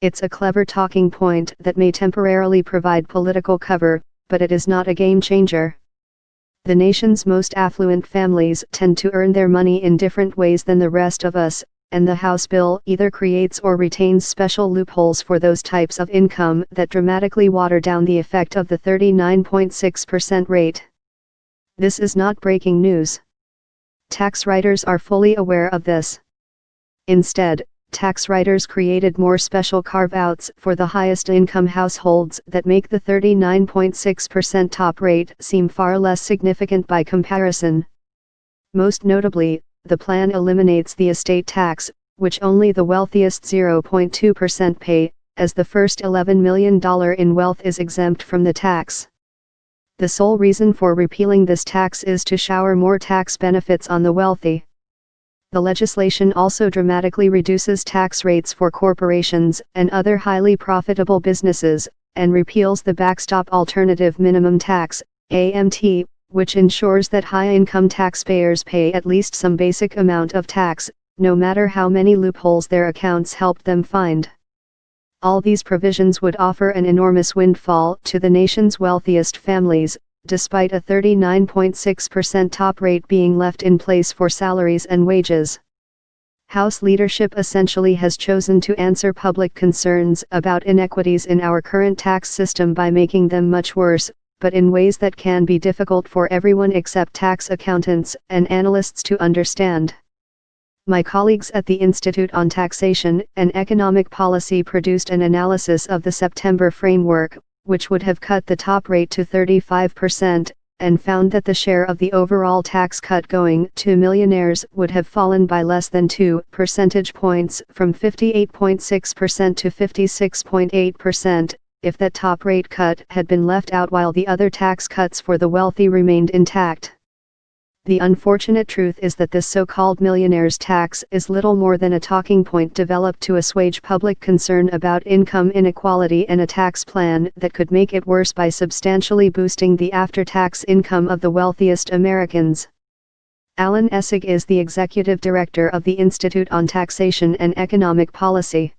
It's a clever talking point that may temporarily provide political cover, but it is not a game changer. The nation's most affluent families tend to earn their money in different ways than the rest of us, and the House bill either creates or retains special loopholes for those types of income that dramatically water down the effect of the 39.6% rate. This is not breaking news. Tax writers are fully aware of this. Instead, tax writers created more special carve-outs for the highest income households that make the 39.6% top rate seem far less significant by comparison. Most notably, the plan eliminates the estate tax, which only the wealthiest 0.2% pay, as the first $11 million in wealth is exempt from the tax. The sole reason for repealing this tax is to shower more tax benefits on the wealthy. The legislation also dramatically reduces tax rates for corporations and other highly profitable businesses, and repeals the backstop alternative minimum tax, AMT, which ensures that high-income taxpayers pay at least some basic amount of tax, no matter how many loopholes their accounts helped them find. All these provisions would offer an enormous windfall to the nation's wealthiest families, despite a 39.6% top rate being left in place for salaries and wages. House leadership essentially has chosen to answer public concerns about inequities in our current tax system by making them much worse, but in ways that can be difficult for everyone except tax accountants and analysts to understand. My colleagues at the Institute on Taxation and Economic Policy produced an analysis of the September framework, which would have cut the top rate to 35%, and found that the share of the overall tax cut going to millionaires would have fallen by less than 2 percentage points, from 58.6% to 56.8%, if that top rate cut had been left out while the other tax cuts for the wealthy remained intact. The unfortunate truth is that this so-called millionaire's tax is little more than a talking point developed to assuage public concern about income inequality and a tax plan that could make it worse by substantially boosting the after-tax income of the wealthiest Americans. Alan Essig is the executive director of the Institute on Taxation and Economic Policy.